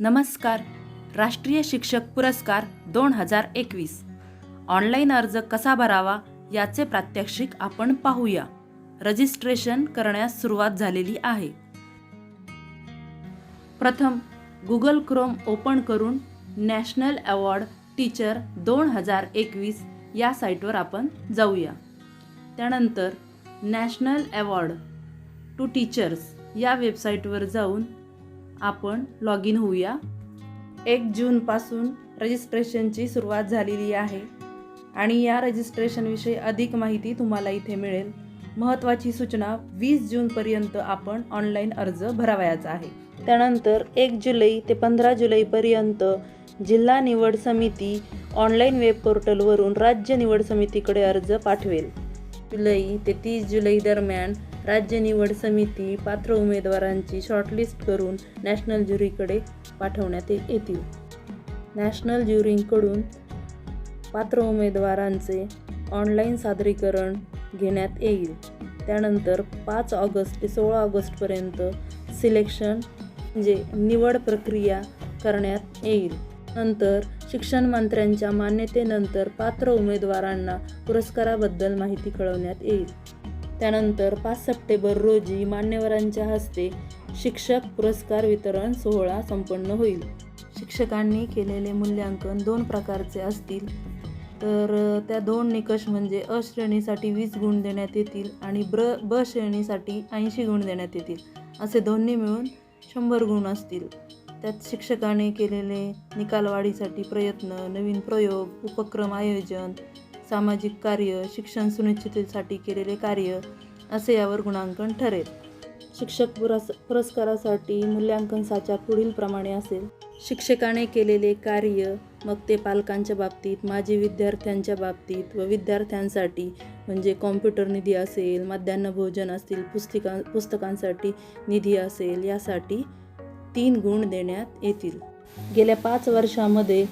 नमस्कार. राष्ट्रीय शिक्षक पुरस्कार 2021 ऑनलाईन अर्ज कसा भरावा याचे प्रात्यक्षिक आपण पाहूया. रजिस्ट्रेशन करण्यास सुरुवात झालेली आहे. प्रथम गुगल क्रोम ओपन करून नॅशनल अवॉर्ड टीचर 2021 या साईटवर आपण जाऊया. त्यानंतर नॅशनल अवॉर्ड टू टीचर्स या वेबसाईटवर जाऊन आपण लॉग इन होऊया. 1 जूनपासून रजिस्ट्रेशनची सुरुवात झालेली आहे आणि या रजिस्ट्रेशनविषयी अधिक माहिती तुम्हाला इथे मिळेल. महत्त्वाची सूचना 20 जूनपर्यंत आपण ऑनलाईन अर्ज भरावयाचा आहे. त्यानंतर 1 जुलै ते 15 जुलैपर्यंत जिल्हा निवड समिती ऑनलाईन वेब पोर्टलवरून राज्य निवड समितीकडे अर्ज पाठवेल. जुलै ते 30 जुलै दरम्यान राज्य निवड समिती पात्र उमेदवारांची शॉर्टलिस्ट करून नॅशनल ज्युरीकडे पाठवण्यात येतील. नॅशनल ज्युरीकडून पात्र उमेदवारांचे ऑनलाईन सादरीकरण घेण्यात येईल. त्यानंतर 5 ऑगस्ट ते 16 ऑगस्टपर्यंत सिलेक्शन म्हणजे निवड प्रक्रिया करण्यात येईल. नंतर शिक्षण मंत्र्यांच्या मान्यतेनंतर पात्र उमेदवारांना पुरस्काराबद्दल माहिती कळवण्यात येईल. त्यानंतर 5 सप्टेंबर रोजी मान्यवरांच्या हस्ते शिक्षक पुरस्कार वितरण सोहळा संपन्न होईल. शिक्षकांनी केलेले मूल्यांकन 2 प्रकारचे असतील. तर त्या 2 निकष म्हणजे अ श्रेणीसाठी 20 गुण देण्यात येतील आणि ब श्रेणीसाठी 80 गुण देण्यात येतील. असे दोन्ही मिळून 100 गुण असतील. त्यात शिक्षकाने केलेले निकालवाढीसाठी प्रयत्न, नवीन प्रयोग, उपक्रम आयोजन, सामाजिक कार्य, शिक्षण सुनिश्चिततेसाठी केलेले कार्य असे यावर गुणांकन ठरेल. शिक्षक पुरस्कारासाठी मूल्यांकन साचा पुढील प्रमाणे असेल. शिक्षकाने केलेले कार्य, मग ते पालकांच्या बाबतीत, माजी विद्यार्थ्यांच्या बाबतीत व विद्यार्थ्यांसाठी म्हणजे कॉम्प्युटर निधी असेल, मध्यान्ह भोजन असतील, पुस्तकांसाठी निधी असेल, यासाठी 3 गुण देण्यात येतील. गेल्या 5 वर्षामध्ये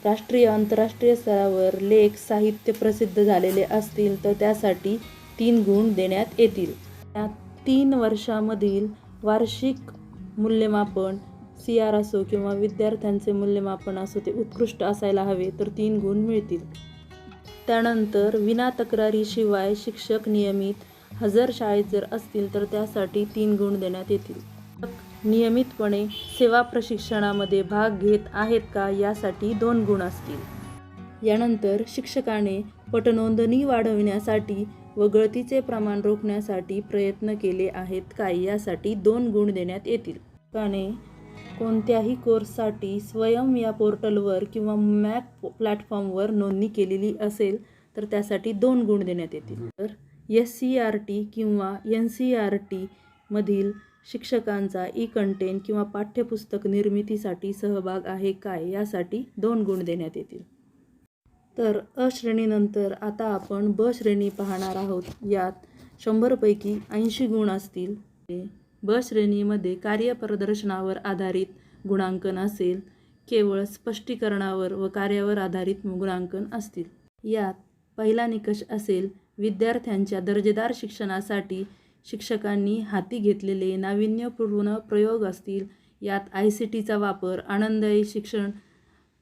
राष्ट्रीय आंतरराष्ट्रीय स्तरावर लेख साहित्य प्रसिद्ध झालेले असतील तर त्यासाठी 3 गुण देण्यात येतील. त्या 3 वर्षामधील वार्षिक मूल्यमापन CR असो किंवा विद्यार्थ्यांचे मूल्यमापन असो ते उत्कृष्ट असायला हवे तर 3 गुण मिळतील. त्यानंतर विना तक्रारीशिवाय शिक्षक नियमित हजर शाळेत जर असतील तर त्यासाठी 3 गुण देण्यात येतील. नियमितपणे सेवा प्रशिक्षणामध्ये भाग घेत आहेत का यासाठी 2 गुण असतील. यानंतर शिक्षकाने पटनोंदणी वाढविण्यासाठी व गळतीचे प्रमाण रोखण्यासाठी प्रयत्न केले आहेत का यासाठी 2 गुण देण्यात येतील. शिक्षकाने कोणत्याही कोर्ससाठी स्वयं या पोर्टलवर किंवा मॅक प्लॅटफॉर्मवर नोंदणी केलेली असेल तर त्यासाठी 2 गुण देण्यात येतील. तर SCERT किंवा NCERT मधील शिक्षकांचा कंटेंट किंवा पाठ्यपुस्तक निर्मितीसाठी सहभाग आहे काय यासाठी 2 गुण देण्यात येतील. तर अ श्रेणीनंतर आता आपण ब श्रेणी पाहणार आहोत. यात 100 पैकी 80 गुण असतील. ब श्रेणीमध्ये कार्यप्रदर्शनावर आधारित गुणांकन असेल. केवळ स्पष्टीकरणावर व कार्यावर आधारित गुणांकन असतील. यात पहिला निकष असेल विद्यार्थ्यांच्या दर्जेदार शिक्षणासाठी शिक्षकांनी हाती घेतलेले नाविन्यपूर्ण प्रयोग असतील. यात ICTचा वापर, आनंददायी शिक्षण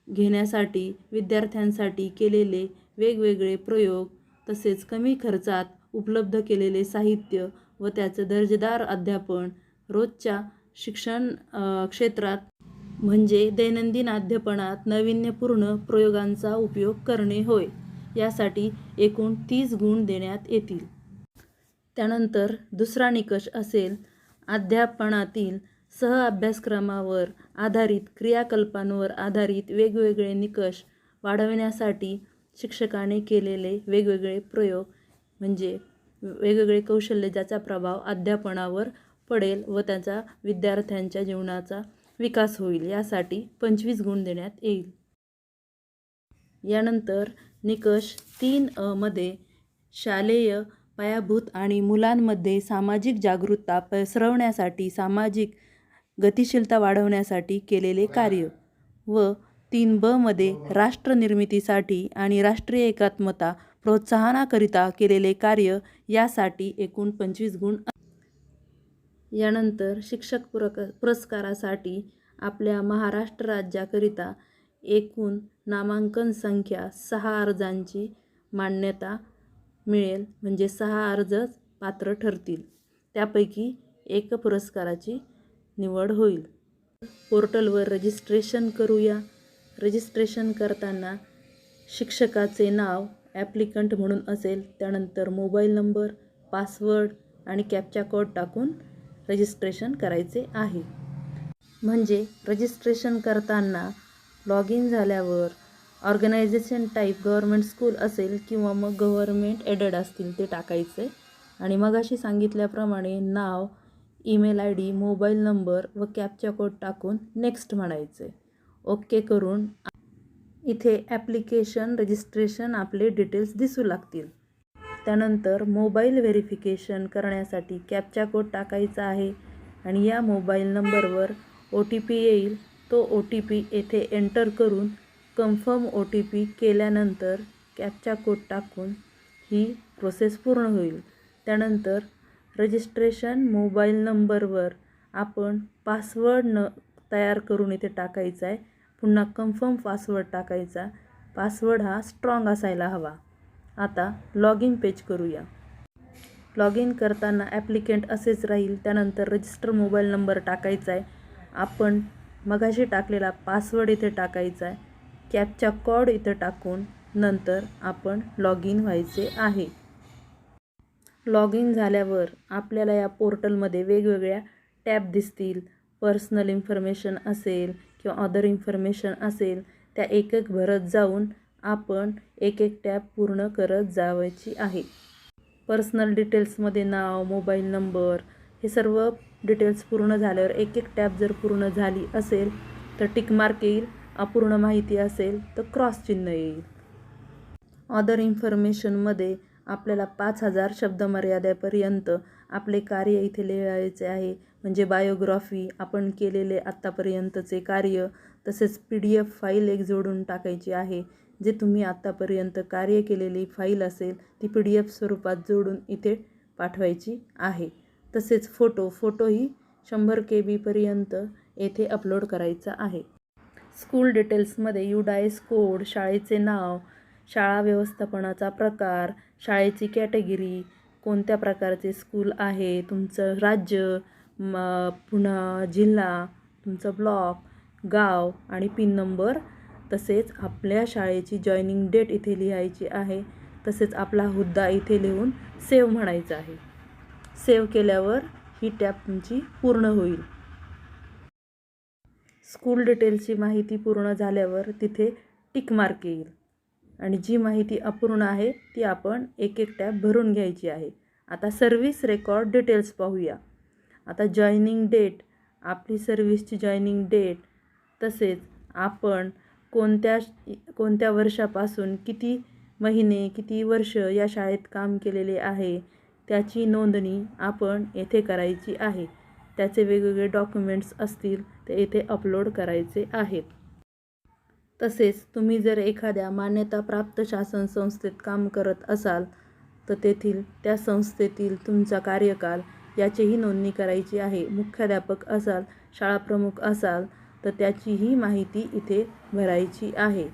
घेण्यासाठी विद्यार्थ्यांसाठी केलेले वेगवेगळे प्रयोग, तसेच कमी खर्चात उपलब्ध केलेले साहित्य व त्याचं दर्जेदार अध्यापन, रोजच्या शिक्षण क्षेत्रात म्हणजे दैनंदिन अध्यापनात नाविन्यपूर्ण प्रयोगांचा उपयोग करणे होय. यासाठी एकूण 30 गुण देण्यात येतील. त्यानंतर दुसरा निकष असेल अध्यापनातील सहअभ्यासक्रमावर आधारित क्रियाकलापांवर आधारित वेगवेगळे निकष वाढवण्यासाठी शिक्षकाने केलेले वेगवेगळे प्रयोग म्हणजे वेगवेगळे कौशल्य ज्याचा प्रभाव अध्यापनावर पडेल व त्याचा विद्यार्थ्यांच्या जीवनाचा विकास होईल यासाठी 25 गुण देण्यात येईल. यानंतर निकष 3 मध्ये शालेय पायाभूत आणि मुलांमध्ये सामाजिक जागरूकता पसरवण्यासाठी सामाजिक गतिशीलता वाढवण्यासाठी केलेले कार्य व 3 मध्ये राष्ट्र निर्मितीसाठी आणि राष्ट्रीय एकात्मता प्रोत्साहनाकरिता केलेले कार्य यासाठी एकूण 25 गुण. यानंतर शिक्षक पुरस्कारासाठी आपल्या महाराष्ट्र राज्याकरिता एकूण नामांकन संख्या 6 अर्जांची मान्यता मिळेल, म्हणजे 6 अर्जच पात्र ठरतील. त्यापैकी एक पुरस्काराची निवड होईल. पोर्टलवर रजिस्ट्रेशन करूया. रजिस्ट्रेशन करताना शिक्षकाचे नाव ॲप्लिकंट म्हणून असेल, त्यानंतर मोबाईल नंबर, पासवर्ड आणि कॅप्चा कोड टाकून रजिस्ट्रेशन करायचे आहे. म्हणजे रजिस्ट्रेशन करताना लॉग इन झाल्यावर ऑर्गनायझेशन टाईप गव्हर्मेंट स्कूल असेल किंवा मग गव्हर्मेंट एडेड असतील ते टाकायचे आणि मगाशी सांगितल्याप्रमाणे नाव, ईमेल ID, मोबाईल नंबर व कॅप्चा कोड टाकून नेक्स्ट म्हणायचे. ओके करून इथे ॲप्लिकेशन रजिस्ट्रेशन आपले डिटेल्स दिसू लागतील. त्यानंतर मोबाईल व्हेरिफिकेशन करण्यासाठी कॅप्चा कोड टाकायचा आहे आणि या मोबाईल नंबरवर OTP येईल. तो OTP येथे एंटर करून कन्फर्म OTP केल्यानंतर कॅप्चा कोड टाकून ही प्रोसेस पूर्ण होईल. त्यानंतर रजिस्ट्रेशन मोबाईल नंबरवर आपण पासवर्ड तयार करून इथे टाकायचा आहे. पुन्हा कन्फर्म पासवर्ड टाकायचा. पासवर्ड हा स्ट्रॉंग असायला हवा. आता लॉग इन पेज करूया. लॉग इन करताना ॲप्लिकेंट असेच राहील. त्यानंतर रजिस्टर मोबाईल नंबर टाकायचा आहे. आपण मगाशी टाकलेला पासवर्ड इथे टाकायचा आहे. कॅप्चा कोड इथे टाकून नंतर आपण लॉग इन व्हायचे आहे. लॉग इन झाल्यावर आपल्याला या पोर्टलमध्ये वेगवेगळ्या टॅब दिसतील. पर्सनल इन्फॉर्मेशन असेल किंवा अदर इन्फॉर्मेशन असेल, त्या एक एक भरत जाऊन आपण एक एक टॅब पूर्ण करत जायची आहे. पर्सनल डिटेल्समध्ये नाव, मोबाईल नंबर हे सर्व डिटेल्स पूर्ण झाल्यावर एक एक टॅब जर पूर्ण झाली असेल तर टिक मार्क येईल. अपूर्ण माहिती असेल तर क्रॉस चिन्ह येईल. अदर इन्फॉर्मेशनमध्ये आपल्याला 5000 शब्दमर्यादेपर्यंत आपले कार्य इथे लिहायचे आहे. म्हणजे बायोग्राफी, आपण केलेले आत्तापर्यंतचे कार्य, तसेच PDF फाईल एक जोडून टाकायची आहे. जे तुम्ही आत्तापर्यंत कार्य केलेली फाईल असेल ती PDF स्वरूपात जोडून इथे पाठवायची आहे. तसेच फोटोही 100 KB पर्यंत येथे अपलोड करायचा आहे. स्कूल डिटेल्समध्ये UDIS कोड, शाळेचे नाव, शाळा व्यवस्थापनाचा प्रकार, शाळेची कॅटेगरी, कोणत्या प्रकारचे स्कूल आहे, तुमचं राज्य, पुन्हा जिल्हा, तुमचं ब्लॉक, गाव आणि पिन नंबर, तसेच आपल्या शाळेची जॉईनिंग डेट इथे लिहायची आहे. तसेच आपला हुद्दा इथे लिहून सेव्ह म्हणायचं आहे. सेव्ह केल्यावर ही टॅब तुमची पूर्ण होईल. स्कूल डिटेल्सची माहिती पूर्ण झाल्यावर तिथे टिक मार्क येईल आणि जी माहिती अपूर्ण आहे ती आपण एक एक टॅब भरून घ्यायची आहे. आता सर्व्हिस रेकॉर्ड डिटेल्स पाहूया. आता जॉईनिंग डेट, आपली सर्व्हिसची जॉईनिंग डेट, तसेच आपण कोणत्या वर्षापासून किती महिने, किती वर्ष या शाळेत काम केलेले आहे त्याची नोंदणी आपण येथे करायची आहे. त्याचे वेगवेगळे डॉक्युमेंट्स असतील ते येथे अपलोड करायचे आहेत. तसेच तुम्ही जर एखाद्या मान्यताप्राप्त शासन संस्थेत काम करत असाल तर तेथील त्या संस्थेतील तुमचा कार्यकाल याचीही नोंदणी करायची आहे. मुख्याध्यापक असाल, शाळाप्रमुख असाल तर त्याचीही माहिती इथे भरायची आहे.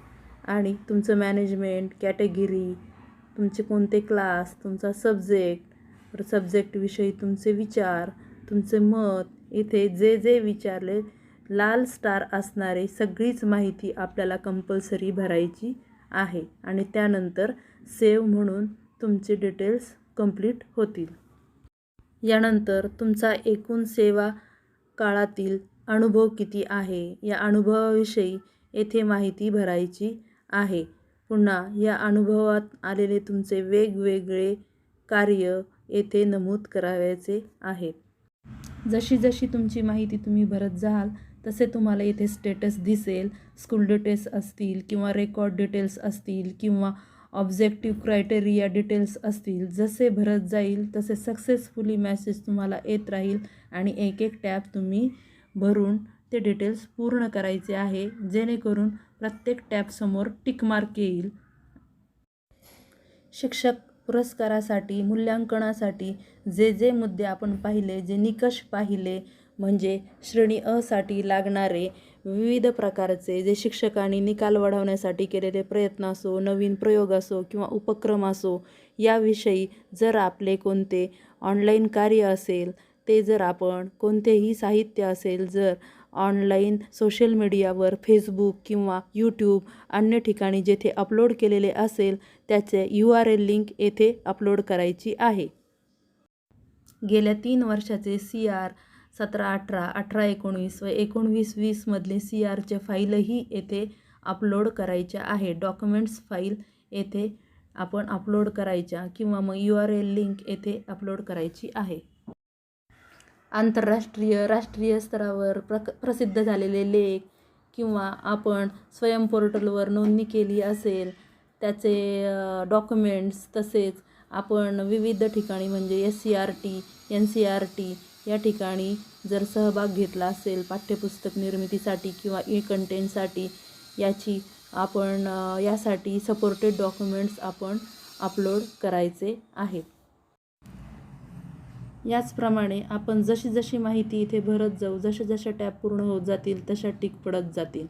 आणि तुमचं मॅनेजमेंट, कॅटेगरी, तुमचे कोणते क्लास, तुमचा सब्जेक्टविषयी तुमचे विचार, तुमचे मत, इथे जे जे विचारले लाल स्टार असणारे सगळीच माहिती आपल्याला कंपल्सरी भरायची आहे. आणि त्यानंतर सेव्ह म्हणून तुमचे डिटेल्स कंप्लीट होतील. यानंतर तुमचा एकूण सेवा काळातील अनुभव किती आहे या अनुभवाविषयी येथे माहिती भरायची आहे. पुन्हा या अनुभवात आलेले तुमचे वेगवेगळे कार्य येथे नमूद करावयाचे आहेत. जशी जशी तुमची माहिती तुम्ही भरत जाल तसे तुम्हाला इथे स्टेटस दिसेल. स्कूल डिटेल्स असतील किंवा रेकॉर्ड डिटेल्स असतील किंवा ऑब्जेक्टिव्ह क्रायटेरिया डिटेल्स असतील, जसे भरत जाईल तसे सक्सेसफुली मेसेज तुम्हाला येत राहील आणि एक एक टॅब तुम्ही भरून ते डिटेल्स पूर्ण करायचे आहे, जेणेकरून प्रत्येक टॅबसमोर टिक मार्क येईल. शिक्षक पुरस्कारासाठी, मूल्यांकनासाठी जे जे मुद्दे आपण पाहिले, जे निकष पाहिले म्हणजे श्रेणी अ साठी लागणारे विविध प्रकारचे जे शिक्षकांनी निकाल वाढवण्यासाठी केलेले प्रयत्न असो, नवीन प्रयोग असो किंवा उपक्रम असो, याविषयी जर आपले कोणते ऑनलाईन कार्य असेल, ते जर आपण कोणतेही साहित्य असेल, जर ऑनलाईन सोशल मीडियावर फेसबुक किंवा यूट्यूब अन्य ठिकाणी जेथे अपलोड केलेले असेल, त्याचे URL लिंक येथे अपलोड करायची आहे. गेल्या 3 वर्षाचे CR 17-18, 18-19 व 19-20 मधले CRचे फाईलही येथे अपलोड करायच्या आहे. डॉक्युमेंट्स फाईल येथे आपण अपलोड करायच्या किंवा मग URL लिंक येथे अपलोड करायची आहे. आंतरराष्ट्रीय, राष्ट्रीय स्तरावर प्रसिद्ध झालेले लेख किंवा आपण स्वयं पोर्टलवर नोंदणी केली असेल, त्याचे डॉक्युमेंट्स, तसेच आपण विविध ठिकाणी म्हणजे SCRT, NCRT या ठिकाणी जर सहभाग घेतला असेल पाठ्यपुस्तक निर्मितीसाठी किंवा कंटेंटसाठी, याची आपण यासाठी सपोर्टेड डॉक्युमेंट्स आपण अपलोड करायचे आहेत. याचप्रमाणे आपण जशी जशी माहिती इथे भरत जाऊ, जसे टॅब पूर्ण होत जातील तशा टिक पडत जातील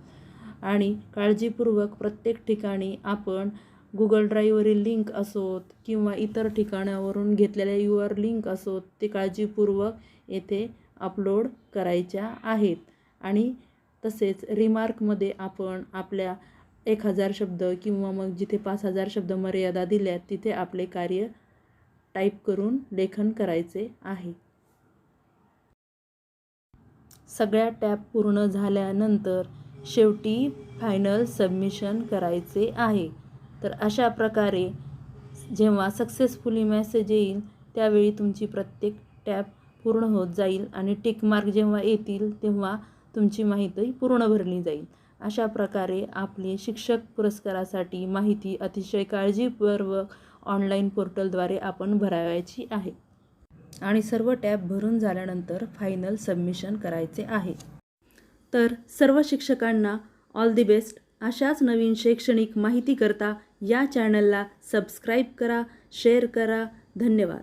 आणि काळजीपूर्वक प्रत्येक ठिकाणी आपण Google ड्राईव्हवरील लिंक असोत किंवा इतर ठिकाणावरून घेतलेल्या URL लिंक असोत, ते काळजीपूर्वक येथे अपलोड करायच्या आहेत. आणि तसेच रिमार्कमध्ये आपण आपल्या 1000 शब्द किंवा मग जिथे 5000 शब्द मर्यादा दिल्यात, तिथे आपले कार्य टाईप करून लेखन करायचे आहे. सगळ्या टॅब पूर्ण झाल्यानंतर शेवटी फायनल सबमिशन करायचे आहे. तर अशा प्रकारे जेव्हा सक्सेसफुली मेसेज येईल, त्यावेळी तुमची प्रत्येक टॅब पूर्ण होत जाईल आणि टिक मार्क जेव्हा येतील, तेव्हा तुमची माहिती पूर्ण भरली जाईल. अशा प्रकारे आपली शिक्षक पुरस्कारासाठी माहिती अतिशय काळजीपूर्वक ऑनलाईन पोर्टलद्वारे आपण भरावयाची आहे. आणि सर्व टॅब भरून झाल्यानंतर फायनल सबमिशन करायचे आहे. तर सर्व शिक्षकांना ऑल दी बेस्ट. अशाच नवीन शैक्षणिक माहितीकरता या चॅनलला सबस्क्राईब करा, शेअर करा. धन्यवाद.